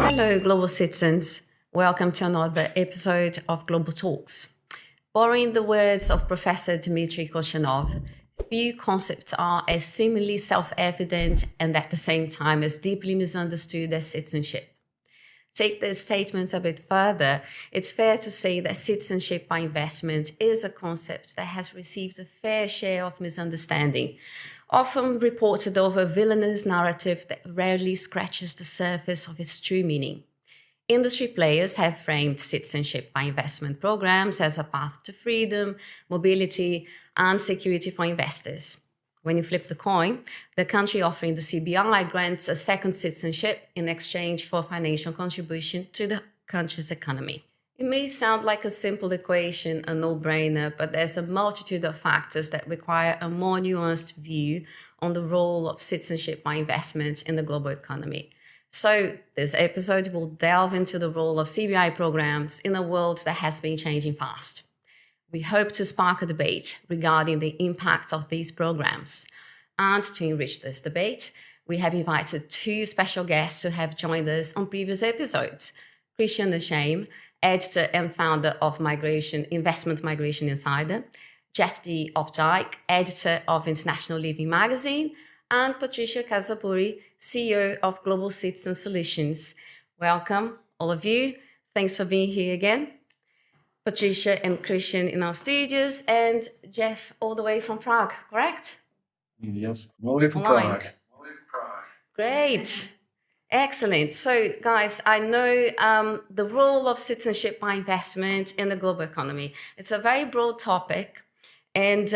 Hello, global citizens. Welcome to another episode of Global Talks. Borrowing the words of Professor Dmitry Koshanov, few concepts are as seemingly self-evident and at the same time as deeply misunderstood as citizenship. Take this statement a bit further, it's fair to say that citizenship by investment is a concept that has received a fair share of misunderstanding, often reported over a villainous narrative that rarely scratches the surface of its true meaning. Industry players have framed citizenship by investment programs as a path to freedom, mobility, and security for investors. When you flip the coin, the country offering the CBI grants a second citizenship in exchange for financial contribution to the country's economy. It may sound like a simple equation, a no-brainer, but there's a multitude of factors that require a more nuanced view on the role of citizenship by investment in the global economy. So this episode will delve into the role of CBI programs in a world that has been changing fast. We hope to spark a debate regarding the impact of these programs. And to enrich this debate, we have invited two special guests who have joined us on previous episodes. Patricia Nesheim, editor and founder of Investment Migration Insider, D Opdyke, editor of International Living magazine, and Patricia Casaburi, CEO of Global Citizen Solutions. Welcome, all of you. Thanks for being here again. Patricia and Christian in our studios, and Jeff all the way from Prague, correct? Yes, all the way from Prague. Great. Excellent. So, guys, I know the role of citizenship by investment in the global economy. It's a very broad topic. And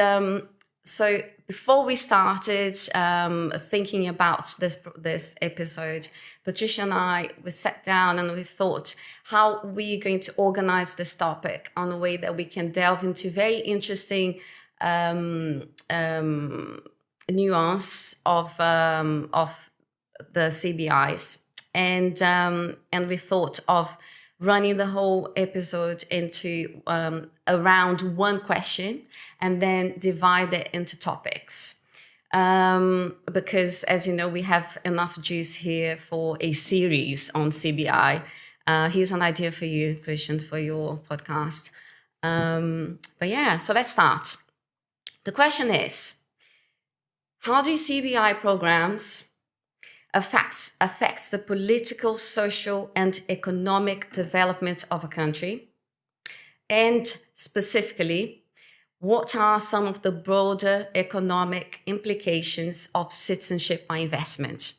so before we started thinking about this episode, Patricia and I, we sat down and we thought how we're going to organize this topic on a way that we can delve into very interesting nuance of the CBIs. And we thought of running the whole episode into around one question and then divide it into topics. Because, as you know, we have enough juice here for a series on CBI. Here's an idea for you, Christian, for your podcast. But yeah, so let's start. The question is, how do CBI programs affects the political, social, and economic development of a country? And specifically, what are some of the broader economic implications of citizenship by investment?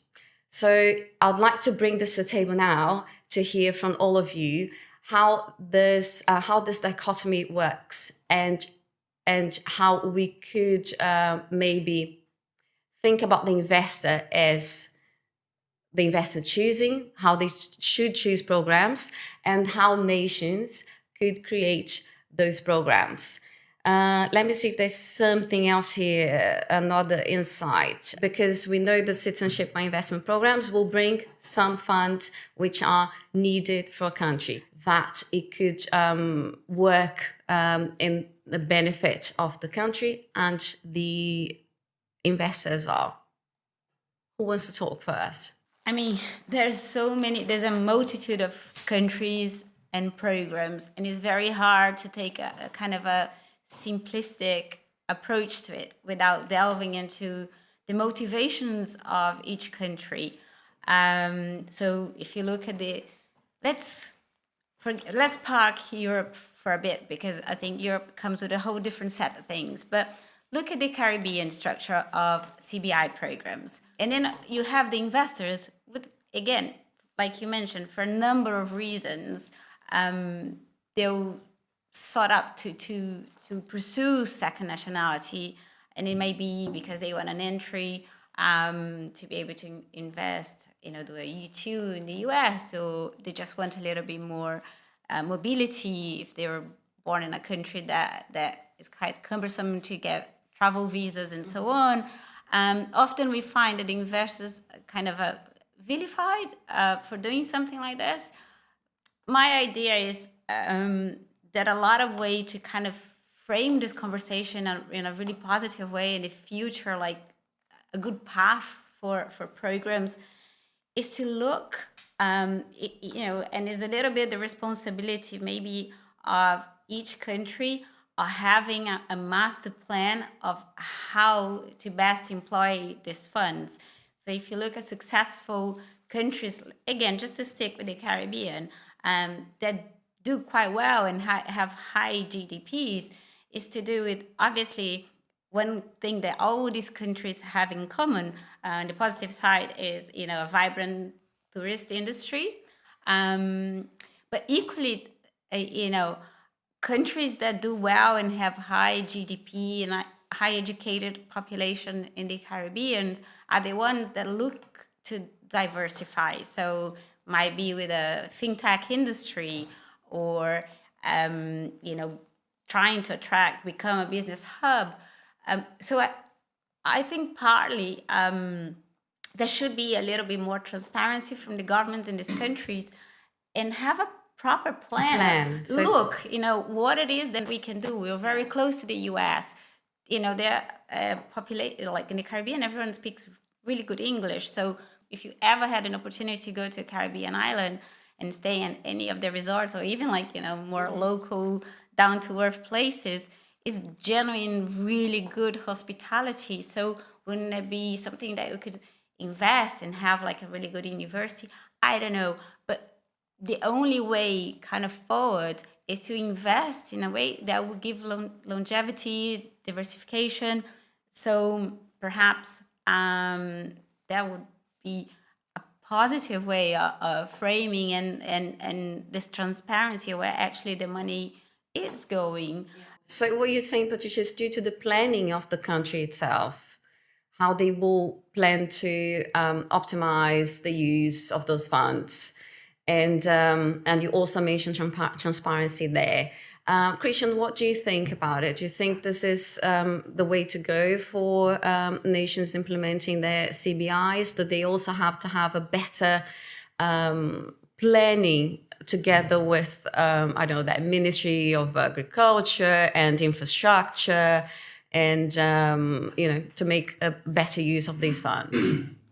So I'd like to bring this to the table now to hear from all of you how this dichotomy works and how we could maybe think about the investor as the investor choosing, how they should choose programs, and how nations could create those programs. Let me see if there's something else here, another insight, because we know that citizenship by investment programs will bring some funds which are needed for a country, that it could work in the benefit of the country and the investor as well. Who wants to talk first? I mean, there's a multitude of countries and programs, and it's very hard to take a kind of a simplistic approach to it without delving into the motivations of each country. So if you look at let's park Europe for a bit, because I think Europe comes with a whole different set of things. But look at the Caribbean structure of CBI programs. And then you have the investors, again, like you mentioned, for a number of reasons, they'll sought up to pursue second nationality, and it may be because they want an entry to be able to invest, do a U2 in the US, or they just want a little bit more mobility if they were born in a country that is quite cumbersome to get travel visas and so on. Often we find that investors kind of vilified for doing something like this. My idea is that a lot of way to kind of frame this conversation in a really positive way in the future, like a good path for programs, is to look, and it's a little bit the responsibility maybe of each country of having a master plan of how to best employ these funds. So if you look at successful countries, again, just to stick with the Caribbean, that do quite well and have high GDPs, is to do with, obviously, one thing that all these countries have in common, on the positive side, is a vibrant tourist industry, but equally, countries that do well and have high GDP and a high educated population in the Caribbean are the ones that look to diversify. So might be with a fintech industry, or trying to become a business hub. So I think partly there should be a little bit more transparency from the governments in these countries, and have a proper plan. So look, what it is that we can do. We're very close to the US. They're like in the Caribbean, everyone speaks really good English. So if you ever had an opportunity to go to a Caribbean island and stay in any of the resorts, or even more local, down to earth places, is genuine, really good hospitality. So wouldn't it be something that you could invest and have a really good university? I don't know, but the only way kind of forward is to invest in a way that would give longevity, diversification. So perhaps that would be a positive way of framing and this transparency where actually the money is going. So what you're saying, Patricia, is due to the planning of the country itself, how they will plan to optimize the use of those funds. And you also mentioned transparency there. Christian, what do you think about it? Do you think this is the way to go for nations implementing their CBIs? Do they also have to have a better planning together with, that Ministry of Agriculture and Infrastructure, and, to make a better use of these funds?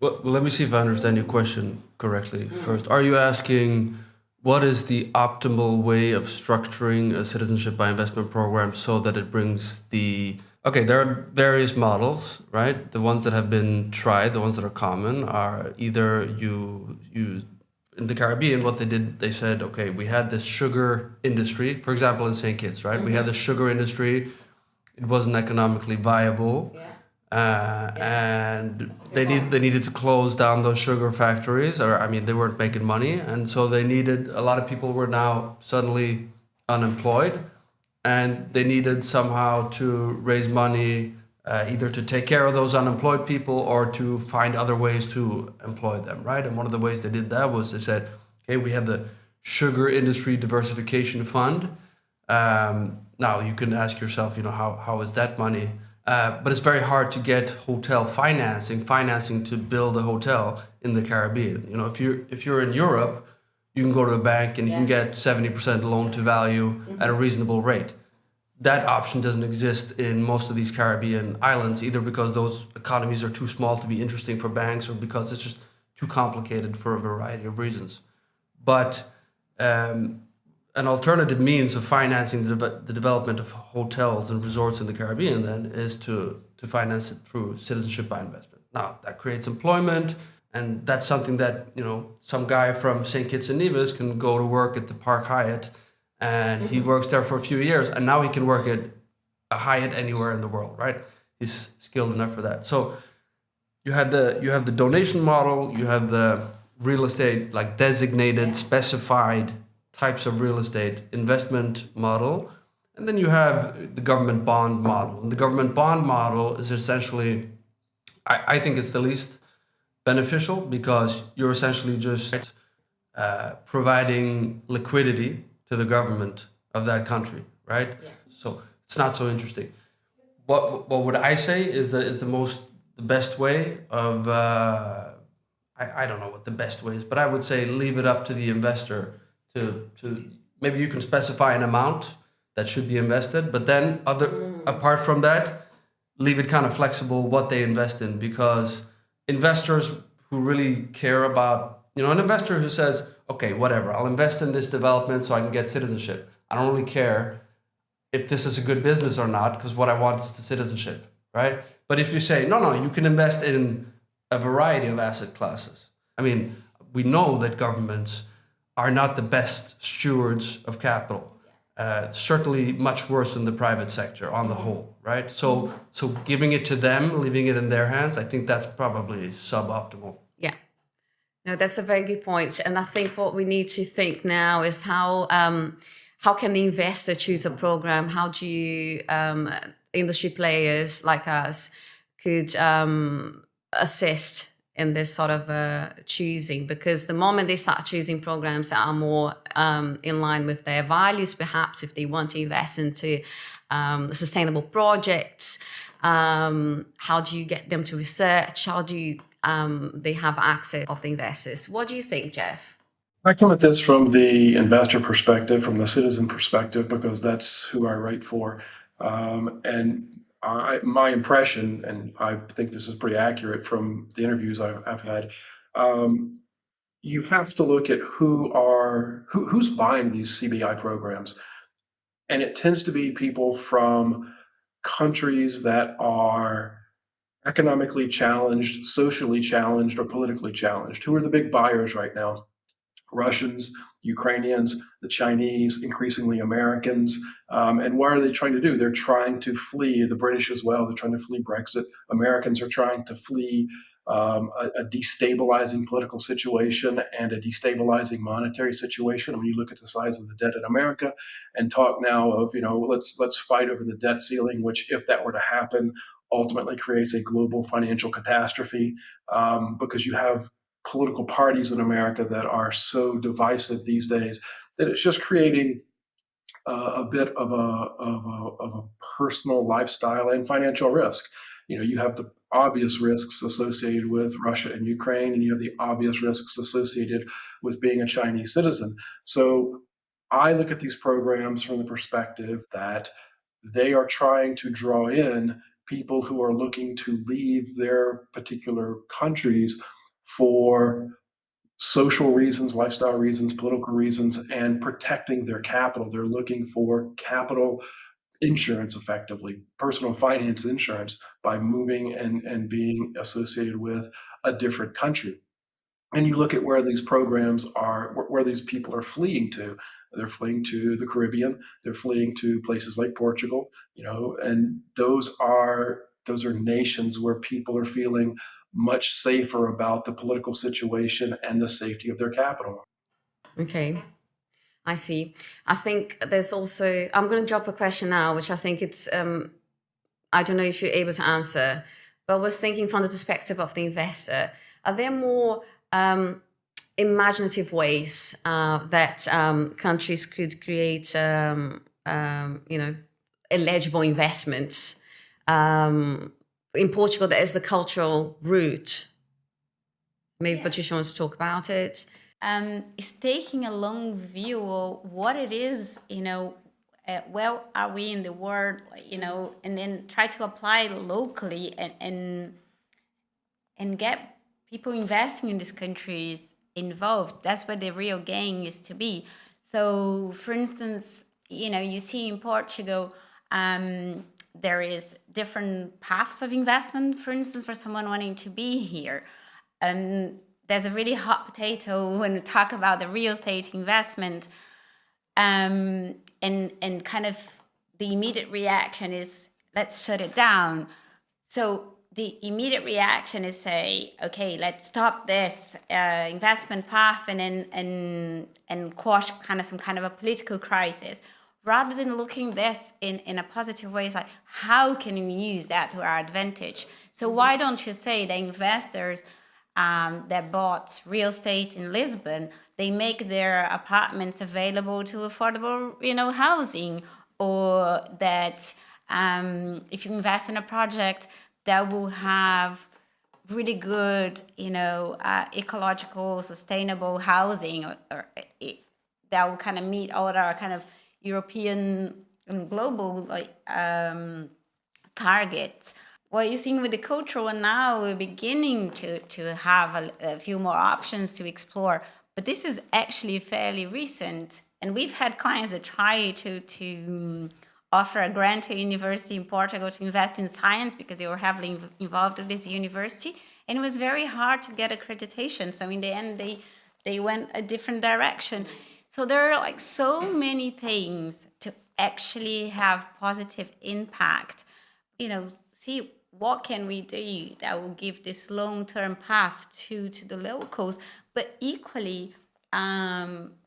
Well, let me see if I understand your question correctly first. Are you asking what is the optimal way of structuring a citizenship by investment program so that it brings Okay, there are various models, right? The ones that have been tried, the ones that are common, are either you in the Caribbean, what they did, they said, okay, we had this sugar industry, for example, in St. Kitts, right? Mm-hmm. We had the sugar industry. It wasn't economically viable. Yeah. And they needed to close down those sugar factories, they weren't making money, and so a lot of people were now suddenly unemployed, and they needed somehow to raise money, either to take care of those unemployed people or to find other ways to employ them, right? And one of the ways they did that was they said, okay, we have the Sugar Industry Diversification Fund. Now you can ask yourself, how is that money? But it's very hard to get hotel financing to build a hotel in the Caribbean. If you're in Europe, you can go to a bank and you can get 70% loan to value at a reasonable rate. That option doesn't exist in most of these Caribbean islands, either because those economies are too small to be interesting for banks, or because it's just too complicated for a variety of reasons. But an alternative means of financing the development of hotels and resorts in the Caribbean then is to finance it through citizenship by investment. Now, that creates employment, and that's something that, some guy from St. Kitts and Nevis can go to work at the Park Hyatt, and he works there for a few years, and now he can work at a Hyatt anywhere in the world, right? He's skilled enough for that. So you have the donation model, you have the real estate, designated, specified types of real estate investment model, and then you have the government bond model. And the government bond model is essentially, I think it's the least beneficial, because you're essentially just providing liquidity to the government of that country, right? Yeah. So it's not so interesting. What would I say is the best way of I don't know what the best way is, but I would say leave it up to the investor to maybe you can specify an amount that should be invested, but then apart from that, leave it kind of flexible what they invest in, because investors who really care about, an investor who says, okay, whatever, I'll invest in this development so I can get citizenship. I don't really care if this is a good business or not, because what I want is the citizenship, right? But if you say, no, you can invest in a variety of asset classes. I mean, we know that governments are not the best stewards of capital. Certainly much worse than the private sector on the whole, right? So giving it to them, leaving it in their hands, I think that's probably suboptimal. Yeah. No, that's a very good point. And I think what we need to think now is how can the investor choose a program? How do you, industry players like us could assist in this sort of choosing? Because the moment they start choosing programs that are more in line with their values, perhaps if they want to invest into sustainable projects, how do you get them to research? How do you they have access of the investors? What do you think, Jeff? I come at this from the investor perspective, from the citizen perspective, because that's who I write for. My impression, and I think this is pretty accurate from the interviews I've had, you have to look at who's buying these CBI programs. And it tends to be people from countries that are economically challenged, socially challenged, or politically challenged. Who are the big buyers right now? Russians, Ukrainians, the Chinese, increasingly Americans. And what are they trying to do? They're trying to flee, the British as well. They're trying to flee Brexit. Americans are trying to flee a destabilizing political situation and a destabilizing monetary situation. When you look at the size of the debt in America and talk now of, let's fight over the debt ceiling, which if that were to happen, ultimately creates a global financial catastrophe because you have political parties in America that are so divisive these days that it's just creating a bit of a personal lifestyle and financial risk. You have the obvious risks associated with Russia and Ukraine, and you have the obvious risks associated with being a Chinese citizen. So I look at these programs from the perspective that they are trying to draw in people who are looking to leave their particular countries for social reasons, lifestyle reasons, political reasons, and protecting their capital. They're looking for capital insurance, effectively, personal finance insurance, by moving and being associated with a different country. And you look at where these programs are, where these people are fleeing to. They're fleeing to the Caribbean. They're fleeing to places like Portugal, and those are nations where people are feeling much safer about the political situation and the safety of their capital. Okay, I see. I think there's also, I'm going to drop a question now, which I think it's, I don't know if you're able to answer, but I was thinking from the perspective of the investor, are there more imaginative ways that countries could create, eligible investments? In Portugal, there is the cultural route. Maybe Patricia wants to talk about it. Is taking a long view of what it is, where are we in the world, and then try to apply locally and get people investing in these countries involved. That's where the real gain is to be. So, for instance, you see in Portugal, there is different paths of investment, for instance, for someone wanting to be here. There's a really hot potato when we talk about the real estate investment, and kind of the immediate reaction is, let's shut it down. So the immediate reaction is say, okay, let's stop this investment path and quash some kind of a political crisis, rather than looking this in a positive way. It's like, how can we use that to our advantage? So why don't you say the investors that bought real estate in Lisbon, they make their apartments available to affordable, housing, or that if you invest in a project that will have really good, ecological, sustainable housing, or that will kind of meet all our kind of European and global targets. what you're seeing with the cultural one now, we're beginning to have a few more options to explore. But this is actually fairly recent. And we've had clients that try to offer a grant to a university in Portugal to invest in science because they were heavily involved with this university. And it was very hard to get accreditation. So in the end, they went a different direction. So there are like so many things to actually have positive impact. See what can we do that will give this long-term path to the locals, but equally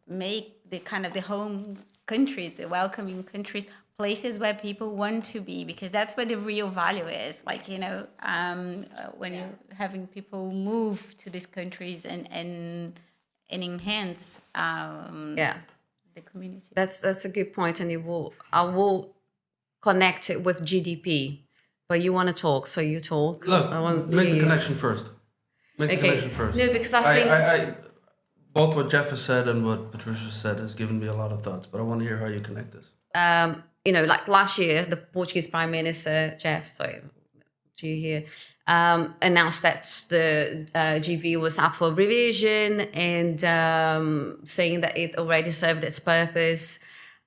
make the kind of the home countries, the welcoming countries, places where people want to be, because that's where the real value is. Like, when you're having people move to these countries and enhance the community. That's a good point, and I will connect it with GDP. But you want to talk, so you talk. Look, make the connection first. Make the connection first. No, because I think I both what Jeff has said and what Patricia said has given me a lot of thoughts. But I want to hear how you connect this. like last year, the Portuguese Prime Minister, Jeff, so do you hear, announced that the GV was up for revision and saying that it already served its purpose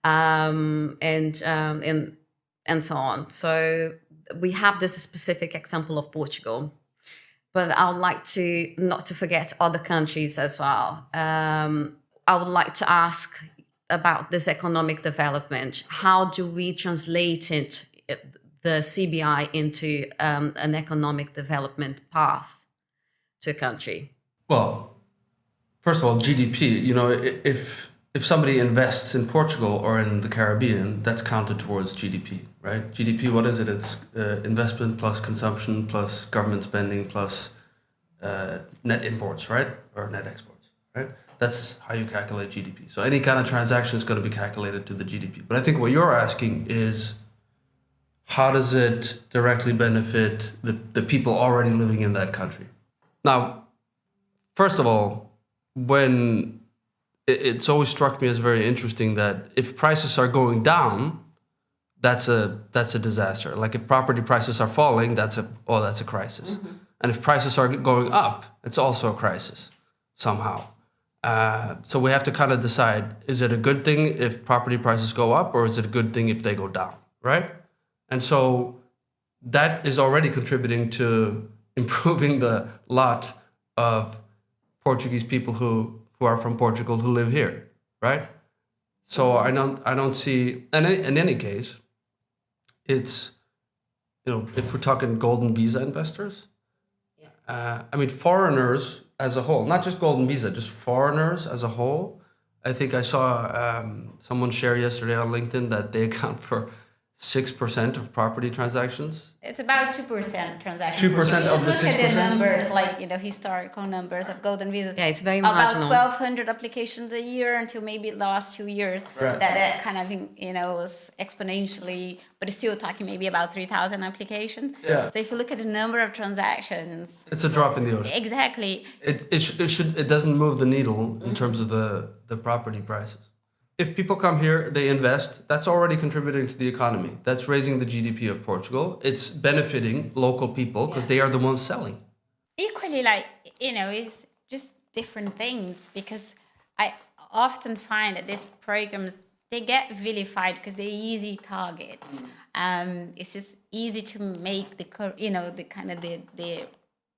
and so on. So we have this specific example of Portugal, but I would like to not to forget other countries as well. I would like to ask about this economic development. How do we translate the CBI into an economic development path to a country? Well, first of all, GDP. If somebody invests in Portugal or in the Caribbean, that's counted towards GDP, right? GDP, what is it? It's investment plus consumption plus government spending plus net imports, right? Or net exports, right? That's how you calculate GDP. So any kind of transaction is going to be calculated to the GDP. But I think what you're asking is, how does it directly benefit the people already living in that country? Now, first of all, when it's always struck me as very interesting that if prices are going down, that's a disaster. Like if property prices are falling, that's a crisis. Mm-hmm. And if prices are going up, it's also a crisis somehow. So we have to kind of decide, is it a good thing if property prices go up, or is it a good thing if they go down, right? And so that is already contributing to improving the lot of Portuguese people who are from Portugal who live here, right? So I don't see, and in any case, it's, if we're talking golden visa investors, foreigners as a whole, not just golden visa, just foreigners as a whole. I think I saw someone share yesterday on LinkedIn that they account for 6% of property transactions. It's about 2% transactions. 2% of the 6%? Look at the numbers, historical numbers of golden visas. Yeah, it's very marginal. marginal. About 1,200 applications a year until maybe the last 2 years. Right. That kind of, was exponentially, but it's still talking maybe about 3,000 applications. Yeah. So if you look at the number of transactions. It's a drop in the ocean. Exactly. It doesn't move the needle in terms of the property prices. If people come here, they invest, that's already contributing to the economy. That's raising the GDP of Portugal. It's benefiting local people because they are the ones selling. Equally, it's just different things, because I often find that these programs, they get vilified because they're easy targets. It's just easy to make the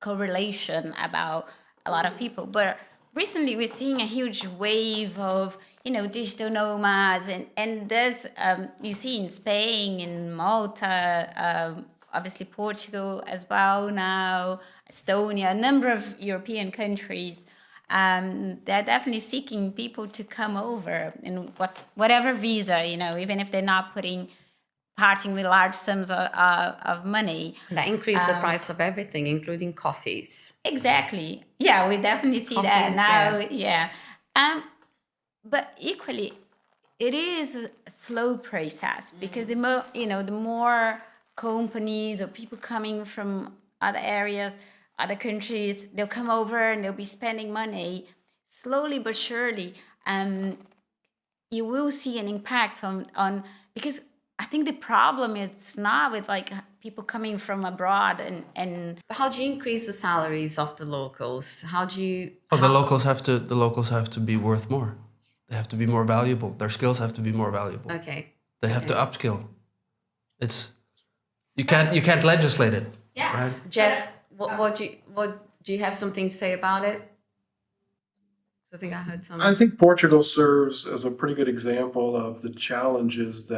correlation about a lot of people. But recently, we're seeing a huge wave of digital nomads, and there's you see in Spain, in Malta, obviously Portugal as well now, Estonia, a number of European countries. They're definitely seeking people to come over in whatever visa, even if they're not parting with large sums of money. That increased the price of everything, including coffees. Exactly. Yeah, we definitely see Coffees, that now. Yeah. But equally, it is a slow process, because the more companies or people coming from other areas, other countries, they'll come over and they'll be spending money slowly but surely. You will see an impact on because I think the problem is not with like people coming from abroad and How do you increase the salaries of the locals? How do you? Oh, the locals have to be worth more. They have to be more valuable. Their skills have to be more valuable. Okay. They have to upskill. It's you can't legislate it. Yeah. Right? Jeff, what do you have something to say about it? I think I heard something. I think Portugal serves as a pretty good example of the challenges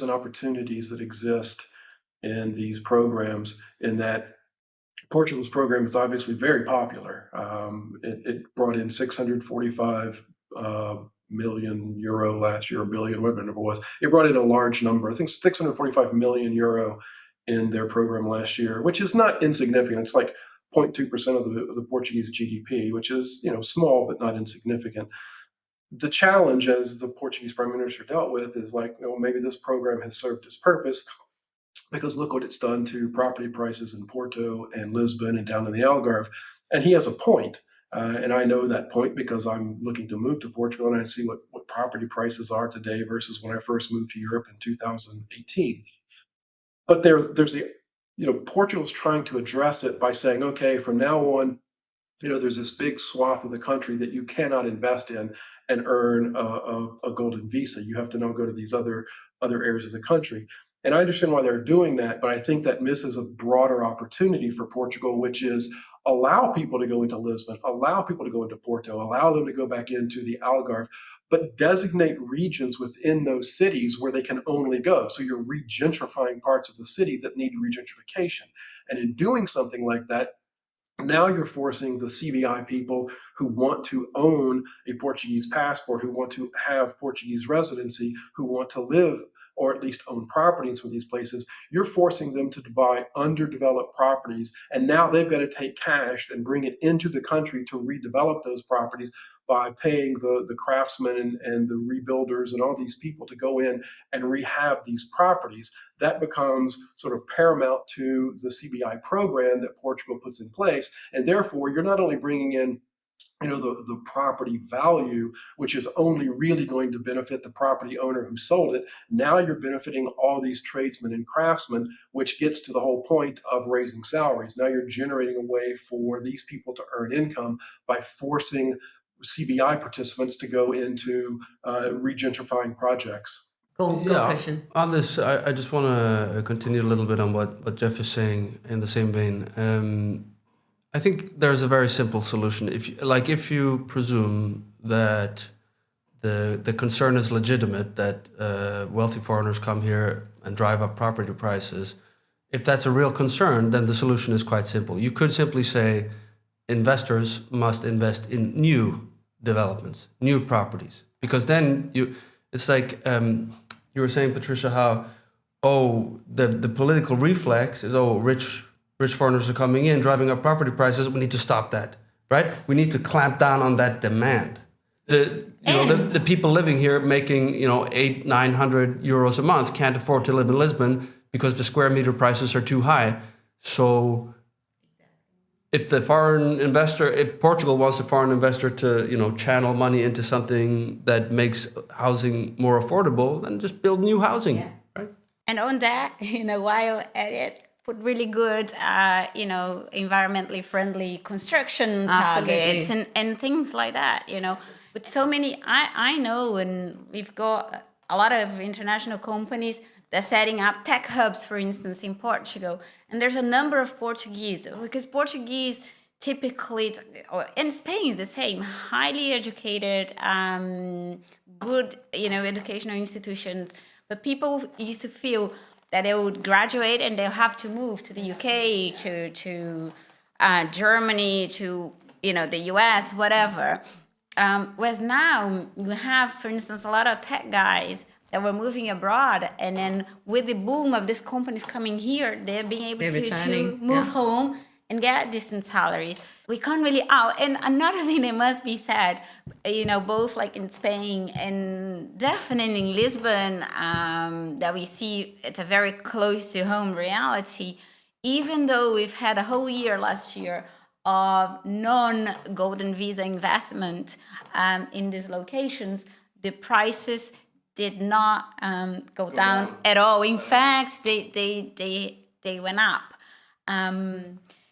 and opportunities that exist in these programs, in that Portugal's program is obviously very popular. It brought in 645 million euro last year, or billion, whatever the number was. It brought in a large number, I think 645 million euro in their program last year, which is not insignificant. It's like 0.2% of the Portuguese GDP, which is, small but not insignificant. The challenge, as the Portuguese Prime Minister dealt with, is like, maybe this program has served its purpose, because look what it's done to property prices in Porto and Lisbon and down in the Algarve. And he has a point. And I know that point because I'm looking to move to Portugal, and I see what property prices are today versus when I first moved to Europe in 2018. But there's Portugal's trying to address it by saying, okay, from now on, there's this big swath of the country that you cannot invest in and earn a golden visa. You have to now go to these other areas of the country. And I understand why they're doing that, but I think that misses a broader opportunity for Portugal, which is allow people to go into Lisbon, allow people to go into Porto, allow them to go back into the Algarve, but designate regions within those cities where they can only go. So you're regentrifying parts of the city that need regentrification. And in doing something like that, now you're forcing the CBI people who want to own a Portuguese passport, who want to have Portuguese residency, who want to live or at least own properties with these places, you're forcing them to buy underdeveloped properties. And now they've got to take cash and bring it into the country to redevelop those properties by paying the craftsmen and the rebuilders and all these people to go in and rehab these properties. That becomes sort of paramount to the CBI program that Portugal puts in place. And therefore, you're not only bringing in the property value, which is only really going to benefit the property owner who sold it. Now you're benefiting all these tradesmen and craftsmen, which gets to the whole point of raising salaries. Now you're generating a way for these people to earn income by forcing CBI participants to go into regentrifying projects. Go, Christian. On this, I just want to continue a little bit on what Jeff is saying in the same vein. I think there's a very simple solution. If you presume that the concern is legitimate, that wealthy foreigners come here and drive up property prices, if that's a real concern, then the solution is quite simple. You could simply say investors must invest in new developments, new properties, because then it's like you were saying, Patricia, how the political reflex is rich foreigners are coming in, driving up property prices. We need to stop that, right? We need to clamp down on that demand. The people living here making 800-900 euros a month can't afford to live in Lisbon because the square meter prices are too high. So if Portugal wants a foreign investor to channel money into something that makes housing more affordable, then just build new housing, right? And on that, while at it, put really good, environmentally friendly construction targets and things like that, With so many, I know, and we've got a lot of international companies that are setting up tech hubs, for instance, in Portugal. And there's a number of Portuguese, because Portuguese typically, in Spain is the same, highly educated, good, educational institutions. But people used to feel that they would graduate and they'll have to move to the UK, to Germany, to the US, whatever. Whereas now you have, for instance, a lot of tech guys that were moving abroad, and then with the boom of these companies coming here, they're being able to move home and get decent salaries. We can't really and another thing that must be said, both like in Spain and definitely in Lisbon, that we see it's a very close to home reality. Even though we've had a whole year last year of non-golden visa investment in these locations, the prices did not go down at all. In fact, they went up.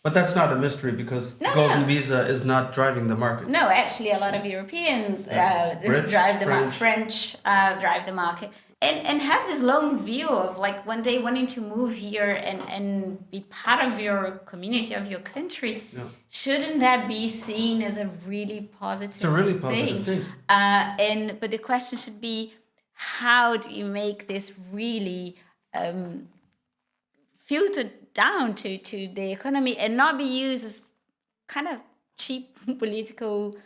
But that's not a mystery because golden visa is not driving the market. No, actually, a lot of Europeans British, drive the market. French drive the market. And have this long view of like one day wanting to move here and be part of your community, of your country. Yeah. Shouldn't that be seen as a really positive thing? It's a really positive thing. But the question should be, how do you make this really filtered down to the economy and not be used as kind of cheap political,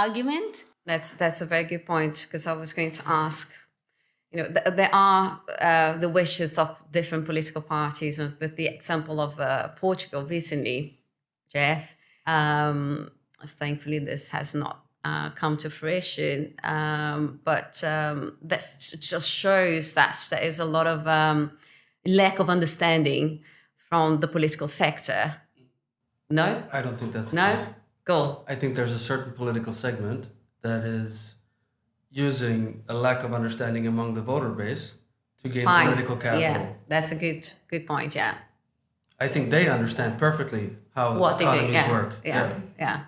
argument? That's a very good point, because I was going to ask, there are the wishes of different political parties, with the example of Portugal recently, Jeff. Thankfully, this has not come to fruition, but that just shows that there is a lot of lack of understanding from the political sector. No? I don't think that's the No? case. Go. I think there's a certain political segment that is using a lack of understanding among the voter base to gain political capital. Yeah, that's a good point, yeah. I think they understand perfectly how What economies they do, work. Yeah.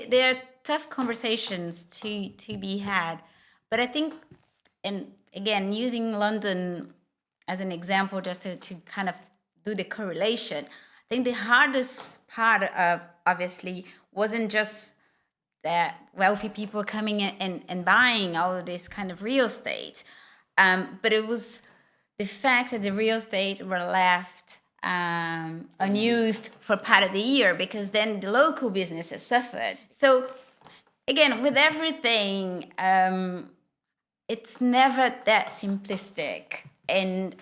There are tough conversations to be had, but I think, and again, using London as an example, just to kind of do the correlation, I think the hardest part of, obviously, wasn't just that wealthy people coming in and buying all of this kind of real estate, but it was the fact that the real estate were left unused for part of the year, because then the local businesses suffered. So again, with everything, it's never that simplistic, and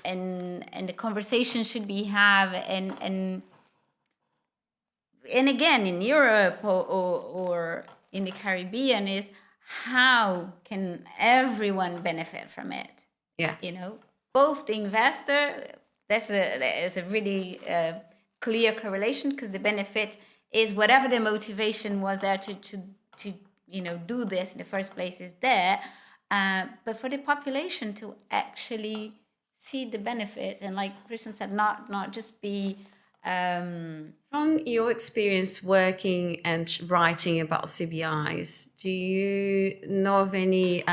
the conversation should be have and again in Europe or in the Caribbean is, how can everyone benefit from it? Yeah. Both the investor, there's a really clear correlation, because the benefit is whatever the motivation was there to do this in the first place is there, but for the population to actually see the benefit, and like Christian said, not just be From your experience working and writing about CBIs, do you know of any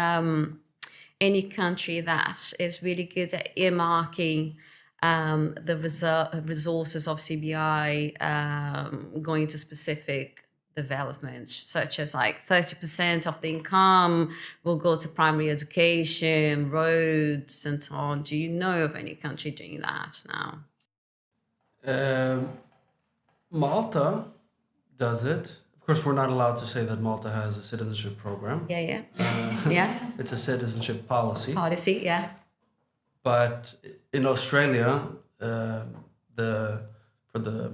country that is really good at earmarking the resources of CBI going to specific developments, such as like 30% of the income will go to primary education, roads, and so on? Do you know of any country doing that now? Malta does it. Of course, we're not allowed to say that Malta has a citizenship program. Yeah. Yeah. It's a citizenship policy. Policy, yeah. But in Australia, for the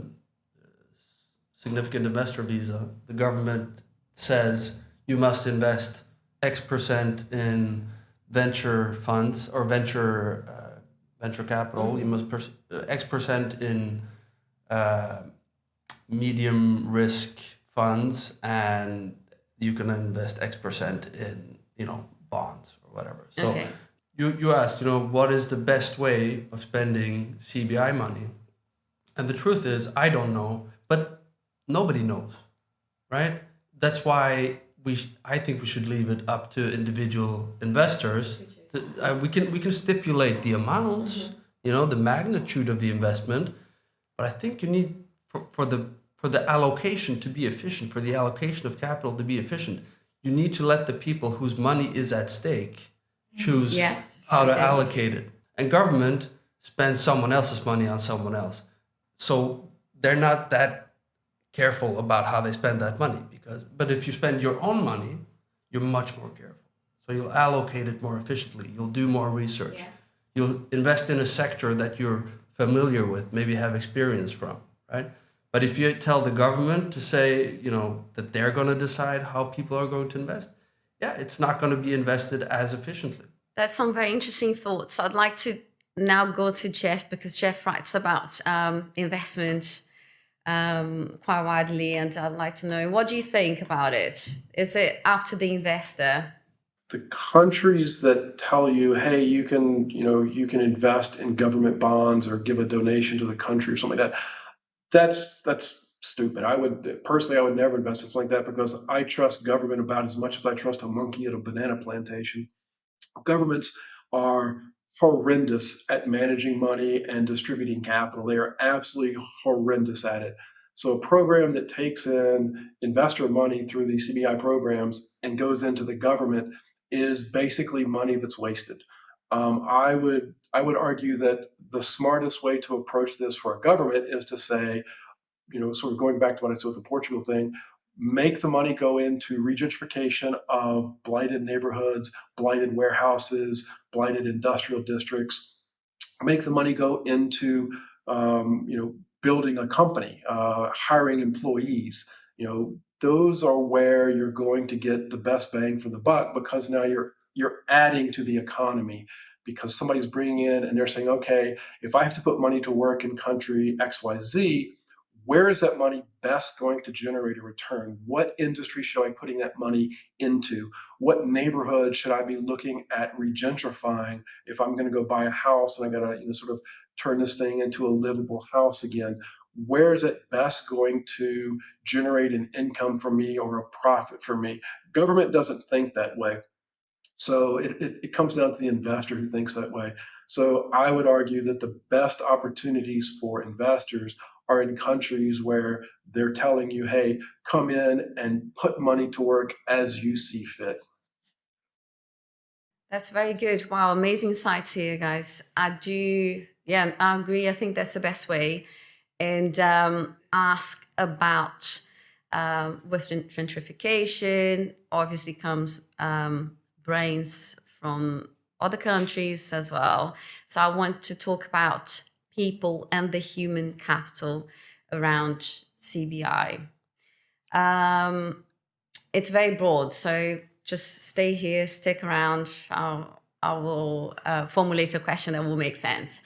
significant investor visa, the government says you must invest X percent in venture funds or venture capital. Mm-hmm. You must X percent in medium risk funds, and you can invest X percent in bonds or whatever. So okay. You asked, what is the best way of spending CBI money? And the truth is, I don't know, but nobody knows, right? That's why I think we should leave it up to individual investors. We can stipulate the amounts, mm-hmm. The magnitude of the investment, but I think you need for the allocation to be efficient, for the allocation of capital to be efficient, you need to let the people whose money is at stake choose how to allocate it. And government spends someone else's money on someone else. So they're not that careful about how they spend that money. But if you spend your own money, you're much more careful. So you'll allocate it more efficiently. You'll do more research. Yeah. You'll invest in a sector that you're familiar with, maybe have experience from, right? But if you tell the government to say, that they're going to decide how people are going to invest, it's not going to be invested as efficiently. That's some very interesting thoughts. I'd like to now go to Jeff, because Jeff writes about investment quite widely, and I'd like to know, what do you think about it? Is it up to the investor the countries that tell you, hey, you can invest in government bonds or give a donation to the country or something like that, that's stupid. I would never invest in something like that because I trust government about as much as I trust a monkey at a banana plantation. Governments are horrendous at managing money and distributing capital. They are absolutely horrendous at it. So a program that takes in investor money through these CBI programs and goes into the government is basically money that's wasted. I would argue that the smartest way to approach this for a government is to say, sort of going back to what I said with the Portugal thing, make the money go into regentrification of blighted neighborhoods, blighted warehouses, blighted industrial districts. Make the money go into, building a company, hiring employees. Those are where you're going to get the best bang for the buck because now you're adding to the economy because somebody's bringing in and they're saying, okay, if I have to put money to work in country XYZ, where is that money best going to generate a return? What industry should I be putting that money into? What neighborhood should I be looking at regentrifying if I'm going to go buy a house and I got to sort of turn this thing into a livable house again? Where is it best going to generate an income for me or a profit for me? Government doesn't think that way. So it comes down to the investor who thinks that way. So I would argue that the best opportunities for investors are in countries where they're telling you, hey, come in and put money to work as you see fit. That's very good. Wow, amazing insights here, guys. I agree. I think that's the best way. And ask about with gentrification, obviously comes brains from other countries as well. So I want to talk about people and the human capital around CBI. It's very broad, so just stay here, stick around. I will formulate a question that will make sense.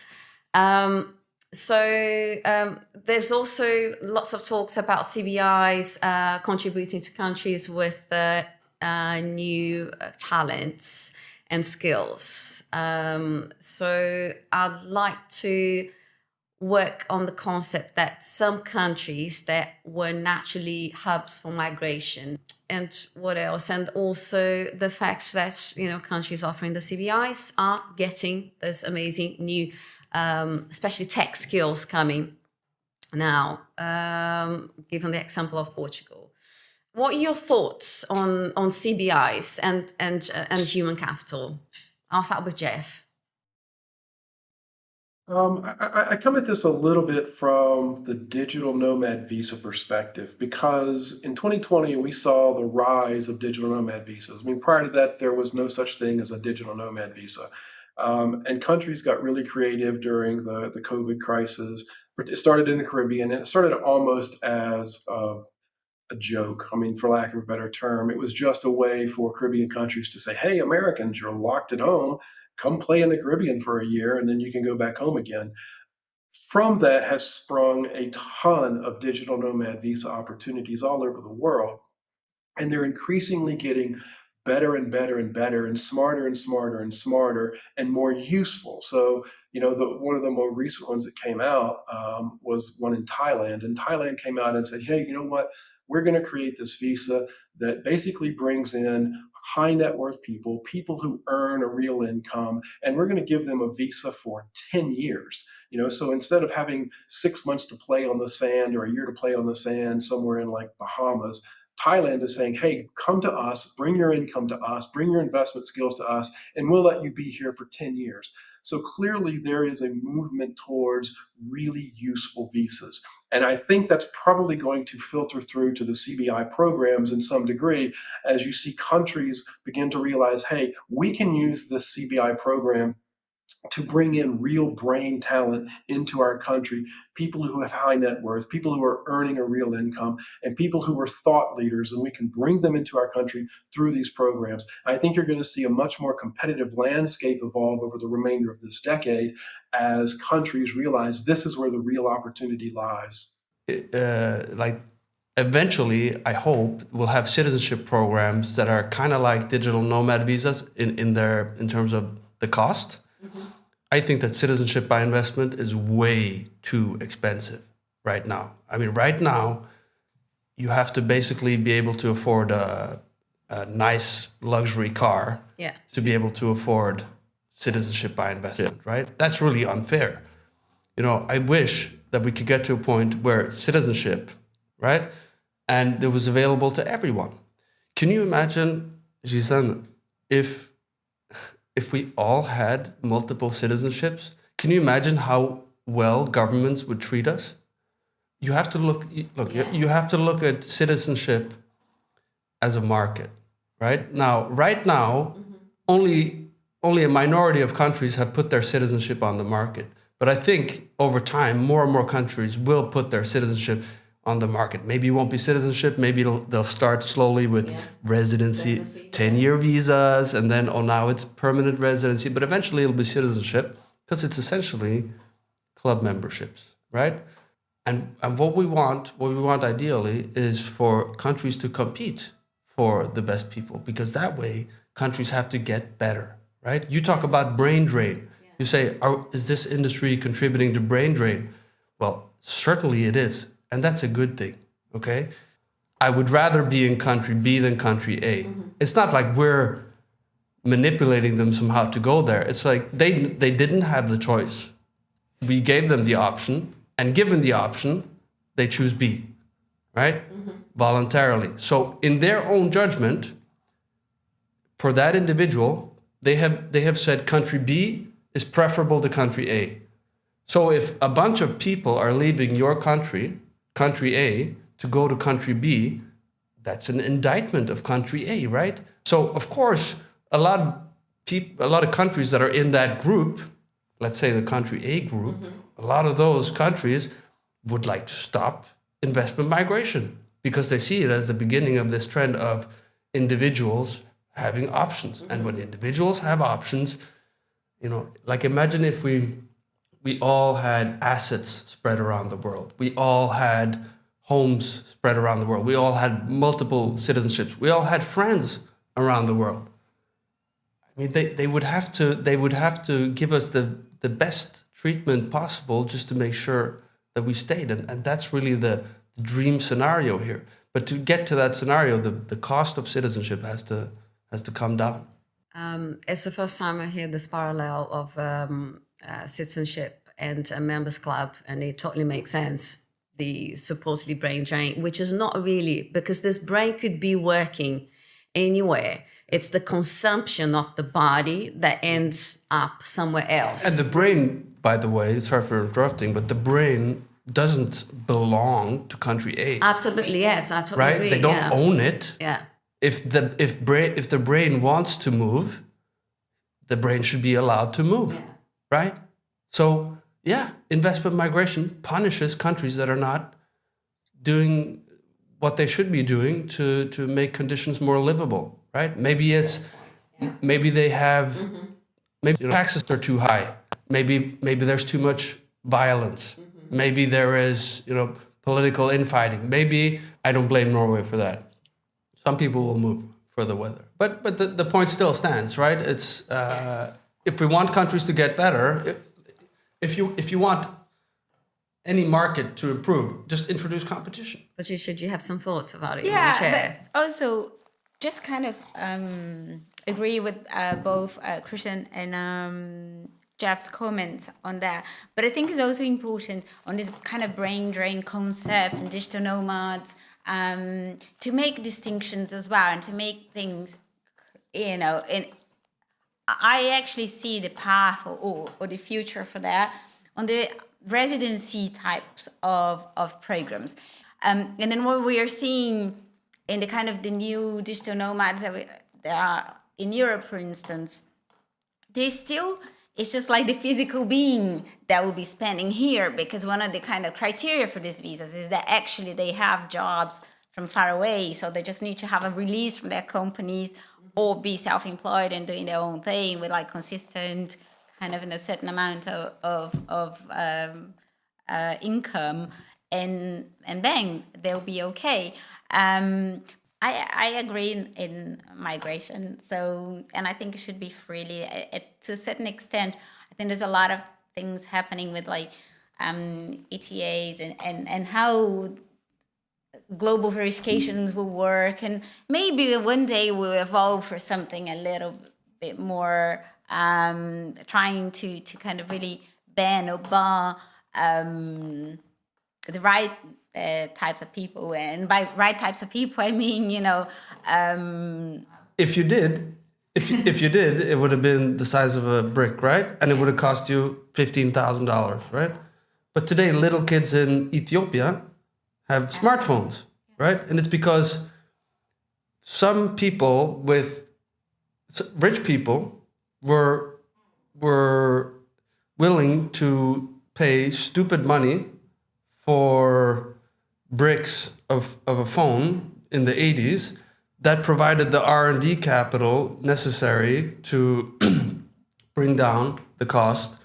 There's also lots of talks about CBIs contributing to countries with new talents and skills. So I'd like to work on the concept that some countries that were naturally hubs for migration, and what else, and also the fact that countries offering the CBIs are getting this amazing new especially tech skills coming now, given the example of Portugal. What are your thoughts on CBIs and human capital? I'll start with Jeff. I come at this a little bit from the digital nomad visa perspective because in 2020 we saw the rise of digital nomad visas. I mean, prior to that, there was no such thing as a digital nomad visa. And countries got really creative during the COVID crisis. It started in the Caribbean and it started almost as a joke. I mean, for lack of a better term, it was just a way for Caribbean countries to say, hey, Americans, you're locked at home. Come play in the Caribbean for a year and then you can go back home again. From that has sprung a ton of digital nomad visa opportunities all over the world. And they're increasingly getting better and better and better and smarter and smarter and smarter and more useful. So, one of the more recent ones that came out was one in Thailand. And Thailand came out and said, hey, you know what? We're going to create this visa that basically brings in high net worth people, people who earn a real income, and we're going to give them a visa for 10 years. So instead of having 6 months to play on the sand or a year to play on the sand somewhere in like Bahamas, Thailand is saying, hey, come to us, bring your income to us, bring your investment skills to us, and we'll let you be here for 10 years. So clearly there is a movement towards really useful visas. And I think that's probably going to filter through to the CBI programs in some degree as you see countries begin to realize, hey, we can use this CBI program to bring in real brain talent into our country, people who have high net worth, people who are earning a real income, and people who are thought leaders, and we can bring them into our country through these programs. I think you're going to see a much more competitive landscape evolve over the remainder of this decade as countries realize this is where the real opportunity lies. Like eventually, I hope, we'll have citizenship programs that are kind of like digital nomad visas in terms of the cost. I think that citizenship by investment is way too expensive right now. I mean, right now, you have to basically be able to afford a nice luxury car to be able to afford citizenship by investment, right? That's really unfair. I wish that we could get to a point where citizenship, right, and it was available to everyone. Can you imagine, Gisèle, if we all had multiple citizenships? Can you imagine how well governments would treat us? You have to look. You have to look at citizenship as a market, right? Now, only a minority of countries have put their citizenship on the market. But I think over time, more and more countries will put their citizenship on the market. Maybe it won't be citizenship. Maybe they'll start slowly with residency 10-year visas, and then now it's permanent residency. But eventually, it'll be citizenship because it's essentially club memberships, right? And what we want ideally is for countries to compete for the best people, because that way countries have to get better, right? You talk about brain drain. You say, is this industry contributing to brain drain? Well, certainly it is. And that's a good thing, okay? I would rather be in country B than country A. It's not like we're manipulating them somehow to go there. It's like they didn't have the choice. We gave them the option, and given the option, they choose B, right? Voluntarily. So in their own judgment, for that individual, they have said country B is preferable to country A. So if a bunch of people are leaving your country A, to go to country B, that's an indictment of country A, right? So of course, a lot of countries that are in that group, let's say the country A group, a lot of those countries would like to stop investment migration because they see it as the beginning of this trend of individuals having options. And when individuals have options, like imagine if we all had assets spread around the world. We all had homes spread around the world. We all had multiple citizenships. We all had friends around the world. I mean, they would have to give us the best treatment possible just to make sure that we stayed. And that's really the dream scenario here. But to get to that scenario, the cost of citizenship has to come down. It's the first time I hear this parallel of citizenship and a members club, and it totally makes sense. The supposedly brain drain, which is not really, because this brain could be working anywhere. It's the consumption of the body that ends up somewhere else. And the brain, by the way, sorry for interrupting, but the brain doesn't belong to country A. Absolutely, yes, I totally agree. They don't own it. Yeah. If the brain wants to move, the brain should be allowed to move, right? So investment migration punishes countries that are not doing what they should be doing to make conditions more livable, right? Maybe they have maybe taxes are too high. Maybe there's too much violence. Maybe there is political infighting. Maybe I don't blame Norway for that. Some people will move for the weather, but the point still stands, right? It's if we want countries to get better, if you want any market to improve, just introduce competition. Patricia, do you have some thoughts about it? Yeah, but also just kind of agree with both Christian and Jeff's comments on that. But I think it's also important on this kind of brain drain concept and digital nomads to make distinctions as well and to make things, I actually see the path or the future for that on the residency types of programs. And then what we are seeing in the kind of the new digital nomads that are in Europe, for instance, it's just like the physical being that will be spending here, because one of the kind of criteria for these visas is that actually they have jobs from far away. So they just need to have a release from their companies or be self-employed and doing their own thing with like consistent kind of in a certain amount of income. and bang, they'll be okay. I agree in migration. So, and I think it should be freely. To a certain extent, I think there's a lot of things happening with like ETAs and how global verifications will work, and maybe one day we'll evolve for something a little bit more trying to kind of really ban or bar the right types of people. And by right types of people, I mean, If you did, if you did, it would have been the size of a brick, right? And it would have cost you $15,000, right? But today, little kids in Ethiopia have smartphones, right? And it's because some people rich people were willing to pay stupid money for bricks of a phone in the 80s that provided the R&D capital necessary to bring down the cost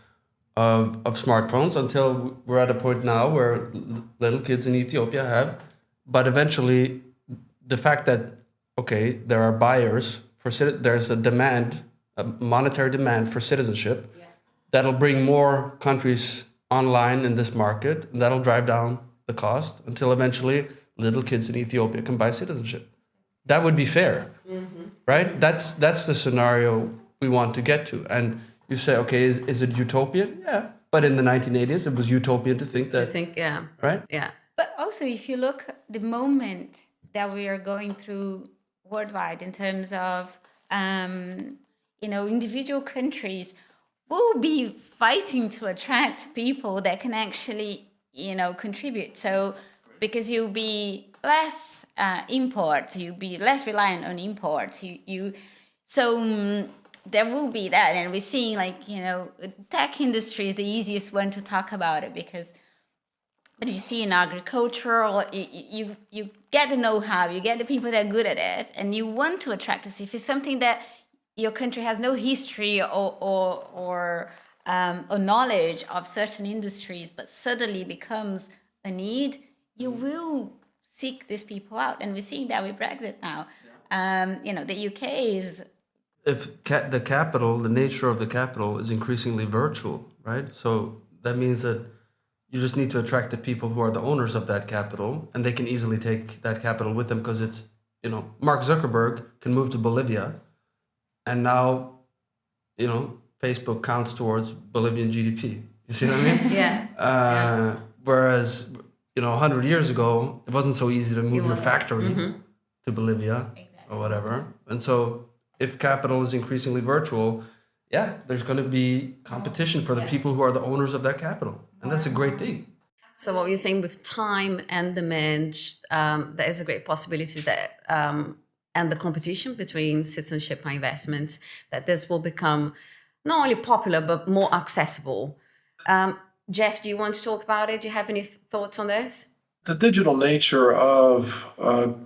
of smartphones until we're at a point now where little kids in Ethiopia have. But eventually, the fact that, okay, there are buyers, there's a demand, a monetary demand for citizenship, that'll bring more countries online in this market, and that'll drive down the cost until eventually little kids in Ethiopia can buy citizenship. That would be fair, right? That's the scenario we want to get to. And you say, okay, is it utopian? Yeah. But in the 1980s, it was utopian to think that. Right? Yeah. But also, if you look at the moment that we are going through worldwide in terms of, individual countries will be fighting to attract people that can actually, contribute. So because you'll be less imports, you'll be less reliant on imports. There will be that, and we're seeing tech industry is the easiest one to talk about it because. But you see in agriculture, you get the know-how, you get the people that are good at it, and you want to attract us. If it's something that your country has no history or knowledge of certain industries, but suddenly becomes a need, you will seek these people out. And we're seeing that with Brexit now. The UK is... If the nature of the capital is increasingly virtual, right? So that means that you just need to attract the people who are the owners of that capital, and they can easily take that capital with them because it's, Mark Zuckerberg can move to Bolivia, and now, Facebook counts towards Bolivian GDP. You see what I mean? Yeah. Whereas, 100 years ago, it wasn't so easy to move your factory to Bolivia or whatever. And so if capital is increasingly virtual, there's going to be competition for the people who are the owners of that capital. And that's a great thing. So what you're saying with time and demand, there is a great possibility that, and the competition between citizenship and investments, that this will become not only popular, but more accessible. Jeff, do you want to talk about it? Do you have any thoughts on this? The digital nature of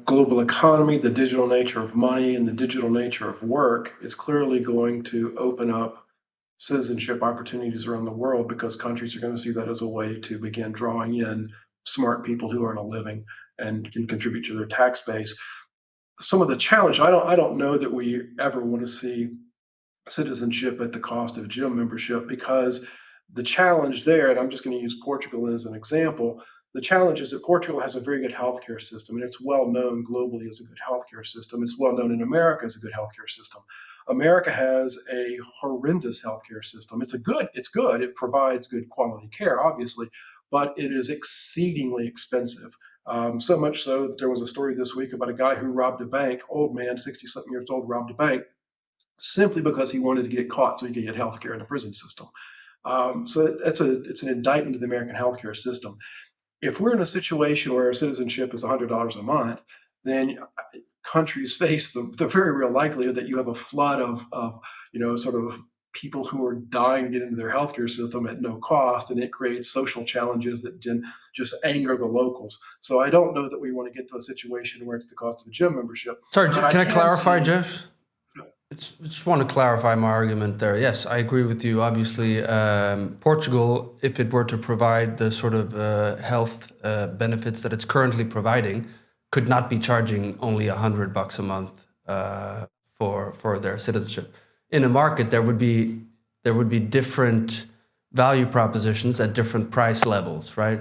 global economy, the digital nature of money, and the digital nature of work is clearly going to open up citizenship opportunities around the world because countries are going to see that as a way to begin drawing in smart people who earn a living and can contribute to their tax base. Some of the challenge, I don't know that we ever want to see citizenship at the cost of gym membership, because the challenge there, and I'm just going to use Portugal as an example, the challenge is that Portugal has a very good healthcare system, and it's well known globally as a good healthcare system. It's well known in America as a good healthcare system. America has a horrendous healthcare system. It's good. It provides good quality care, obviously, but it is exceedingly expensive. So much so that there was a story this week about a guy who robbed a bank, old man, 60-something years old, robbed a bank simply because he wanted to get caught so he could get healthcare in the prison system. So it's an indictment of the American healthcare system. If we're in a situation where citizenship is $100 a month, then countries face the very real likelihood that you have a flood of sort of people who are dying to get into their healthcare system at no cost, and it creates social challenges that just anger the locals. So I don't know that we want to get to a situation where it's the cost of a gym membership. Sorry, can I clarify, Jeff? Just want to clarify my argument there. Yes, I agree with you. Obviously, Portugal, if it were to provide the sort of health benefits that it's currently providing, could not be charging only $100 a month for their citizenship. In a market, there would be different value propositions at different price levels, right?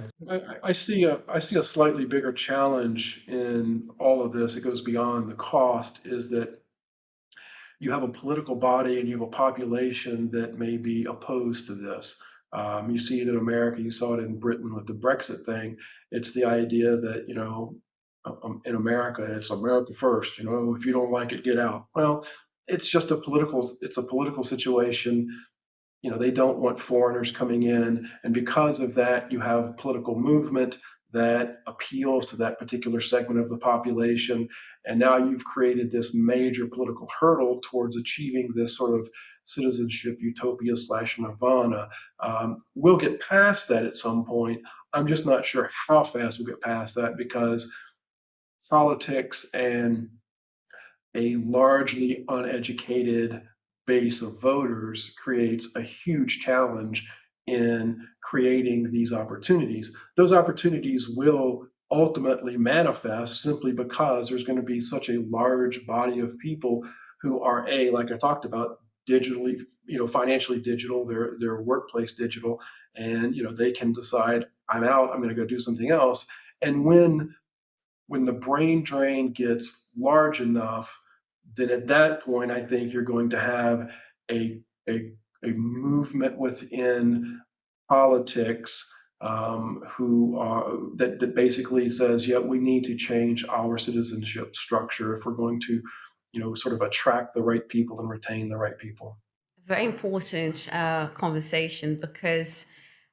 I see a slightly bigger challenge in all of this. It goes beyond the cost, is that you have a political body and you have a population that may be opposed to this. You see it in America, you saw it in Britain with the Brexit thing. It's the idea that, in America, it's America first, if you don't like it, get out. Well, it's a political situation. They don't want foreigners coming in. And because of that, you have political movement that appeals to that particular segment of the population. And now you've created this major political hurdle towards achieving this sort of citizenship utopia / nirvana. We'll get past that at some point. I'm just not sure how fast we'll get past that, because politics and a largely uneducated base of voters creates a huge challenge in creating these opportunities. Those opportunities will ultimately manifest simply because there's going to be such a large body of people who are, like I talked about, digitally, financially digital, their workplace digital, and they can decide, I'm out, I'm going to go do something else. And when the brain drain gets large enough, then at that point, I think you're going to have a movement within politics, that basically says, yeah, we need to change our citizenship structure if we're going to, sort of attract the right people and retain the right people. Very important conversation, because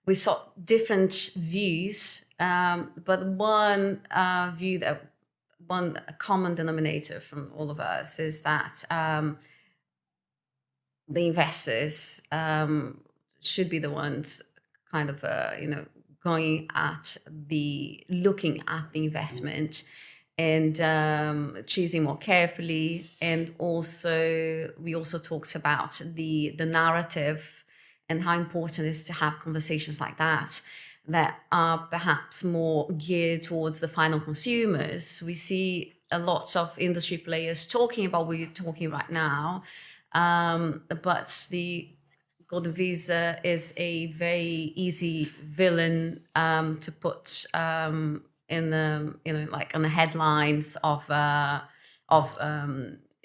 we saw different views, but one common denominator from all of us is that the investors should be the ones kind of looking at the investment and choosing more carefully. And also we also talked about the narrative and how important it is to have conversations like that are perhaps more geared towards the final consumers. We see a lot of industry players talking about what you're talking right now, but the golden visa is a very easy villain to put in the on the headlines of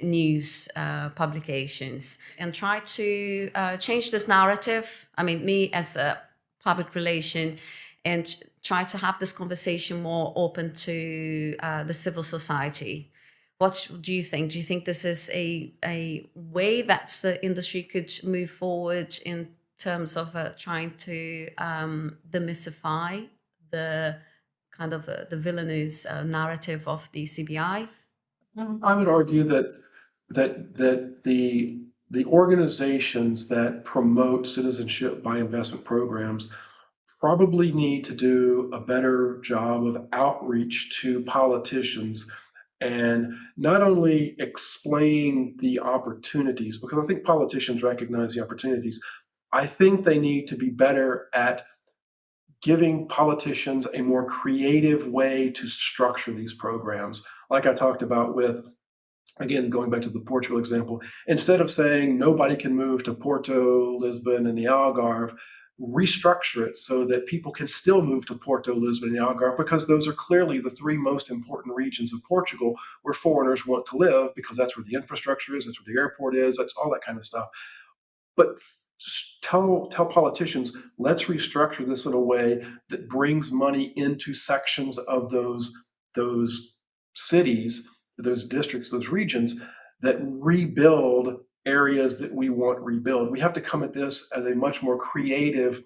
news publications, and try to change this narrative. I mean, me as a public relation, and try to have this conversation more open to the civil society. What do you think? Do you think this is a way that the industry could move forward in terms of trying to demystify the kind of the villainous narrative of the CBI? I would argue that the organizations that promote citizenship by investment programs probably need to do a better job of outreach to politicians, and not only explain the opportunities, because I think politicians recognize the opportunities. I think they need to be better at giving politicians a more creative way to structure these programs. Like I talked about with, again, going back to the Portugal example, instead of saying nobody can move to Porto, Lisbon, and the Algarve, restructure it so that people can still move to Porto, Lisbon, and the Algarve, because those are clearly the three most important regions of Portugal where foreigners want to live, because that's where the infrastructure is, that's where the airport is, that's all that kind of stuff. But tell politicians, let's restructure this in a way that brings money into sections of those cities, those districts, those regions, that rebuild areas that we want rebuild. We have to come at this as a much more creative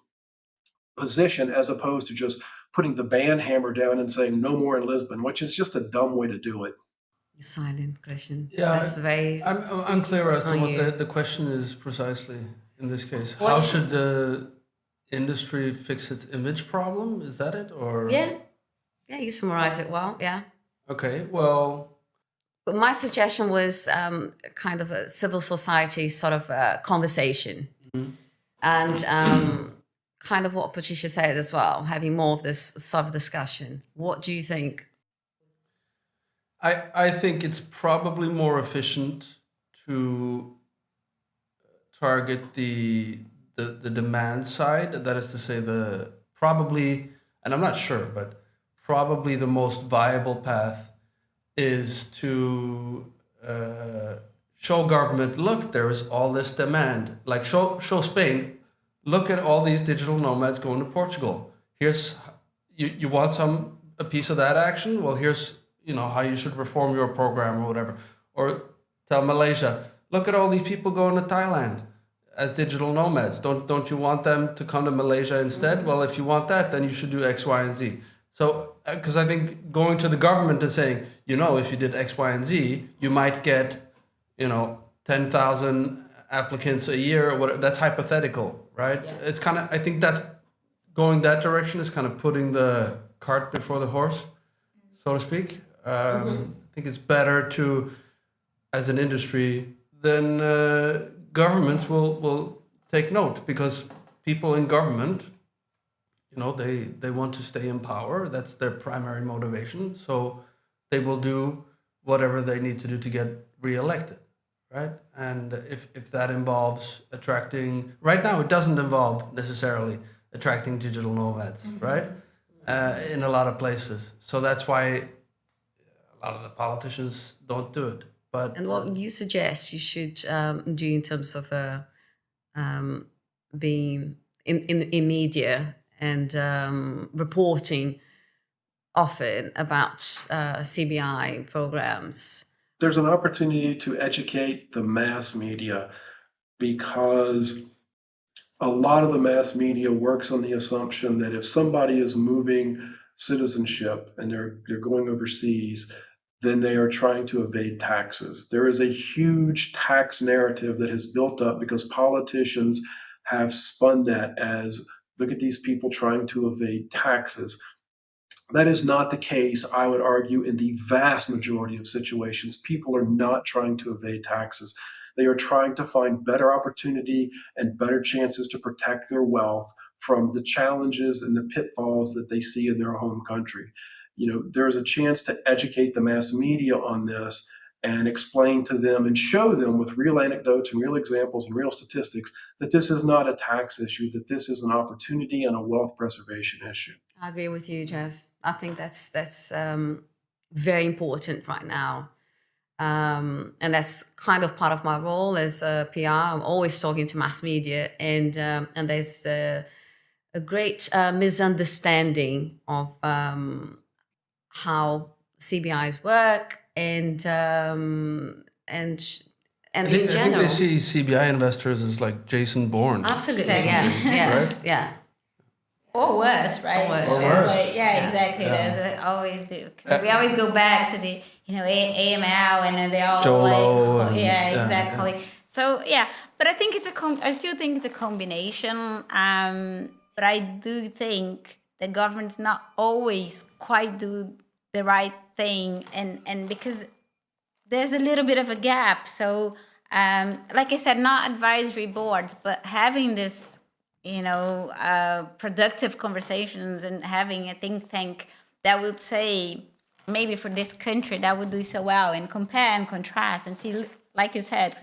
position, as opposed to just putting the band hammer down and saying no more in Lisbon, which is just a dumb way to do it. Silent question. Yeah, That's very. I'm unclear as to on what you. the question is precisely in this case. What How should- should the industry fix its image problem? Is that it, or Yeah, you summarize it well. Yeah. Okay, well, But my suggestion was kind of a civil society sort of conversation. And kind of what Patricia said as well, having more of this sort of discussion. What do you think? I think it's probably more efficient to target the demand side. That is to say, probably, and I'm not sure, but probably the most viable path is to show government, look, there is all this demand. Like show Spain, look at all these digital nomads going to Portugal. Here's you want a piece of that action? Well, here's how you should reform your program or whatever. Or tell Malaysia, look at all these people going to Thailand as digital nomads. Don't you want them to come to Malaysia instead? Well, if you want that, then you should do X, Y, and Z. So, because I think going to the government and saying, if you did X, Y, and Z, you might get, 10,000 applicants a year or whatever. That's hypothetical, right? Yeah. It's kind of, I think that's going that direction is kind of putting the cart before the horse, so to speak. I think it's better to, as an industry, then governments will take note, because people in government, they want to stay in power. That's their primary motivation. So they will do whatever they need to do to get reelected, right? And if that involves attracting, right now it doesn't involve necessarily attracting digital nomads, right? In a lot of places. So that's why a lot of the politicians don't do it. And what you suggest you should do in terms of being in media and reporting often about CBI programs? There's an opportunity to educate the mass media, because a lot of the mass media works on the assumption that if somebody is moving citizenship and they're going overseas, then they are trying to evade taxes. There is a huge tax narrative that has built up because politicians have spun that as, look at these people trying to evade taxes. That is not the case, I would argue, in the vast majority of situations. People are not trying to evade taxes. They are trying to find better opportunity and better chances to protect their wealth from the challenges and the pitfalls that they see in their home country. There is a chance to educate the mass media on this and explain to them and show them with real anecdotes and real examples and real statistics that this is not a tax issue, that this is an opportunity and a wealth preservation issue. I agree with you, Jeff. I think that's very important right now. And that's kind of part of my role as a PR. I'm always talking to mass media, and there's a great misunderstanding of how CBIs work and in general. I think they see CBI investors as like Jason Bourne. Absolutely, right? Yeah. Or worse, right? Or worse. So, exactly. There's always do. We always go back to the AML, and then they all Jolo exactly. Yeah. So but I think I still think it's a combination. But I do think the government's not always quite do the right thing, and because there's a little bit of a gap. So like I said, not advisory boards, but having this productive conversations and having a think tank that would say, maybe for this country that would do so well, and compare and contrast and see, like you said,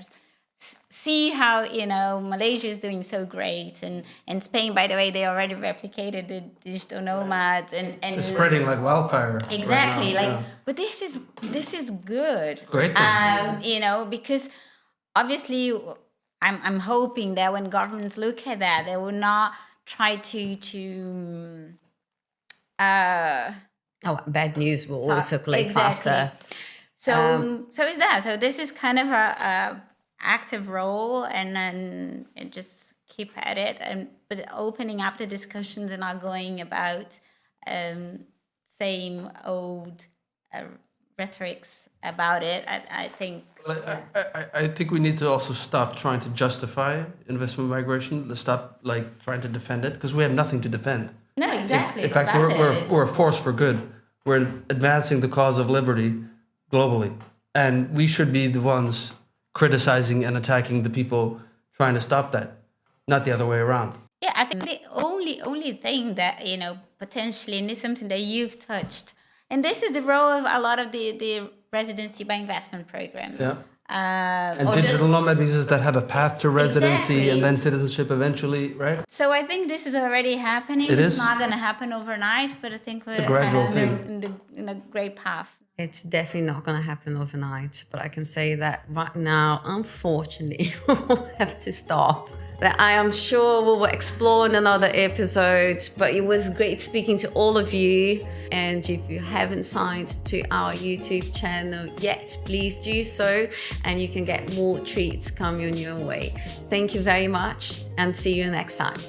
see how Malaysia is doing so great, and Spain, by the way, they already replicated the digital nomads and it's spreading like wildfire. Exactly, right now. But this is good. Great thing. Because obviously I'm hoping that when governments look at that, they will not try to bad news will always circulate faster. So is that. So this is kind of a active role, and then just keep at it, but opening up the discussions and not going about same old rhetorics about it. I think. I think we need to also stop trying to justify investment migration. Let's stop trying to defend it, because we have nothing to defend. No, exactly. In fact, we're a force for good. We're advancing the cause of liberty globally. And we should be the ones criticizing and attacking the people trying to stop that, not the other way around. Yeah, I think the only thing that, you know, potentially, and it's something that you've touched, and this is the role of a lot of the residency by investment programs. Yeah. And or digital just- nomad visas that have a path to residency Exactly. and then citizenship eventually, right? So I think this is already happening. It It's is. not going to happen overnight, but I think we're a gradual kind thing. of in a great path. It's definitely not going to happen overnight, but I can say that right now, unfortunately, we'll have to stop. That I am sure we will explore in another episode, but it was great speaking to all of you. And if you haven't signed to our YouTube channel yet, please do so, and you can get more treats coming your way. Thank you very much, and see you next time.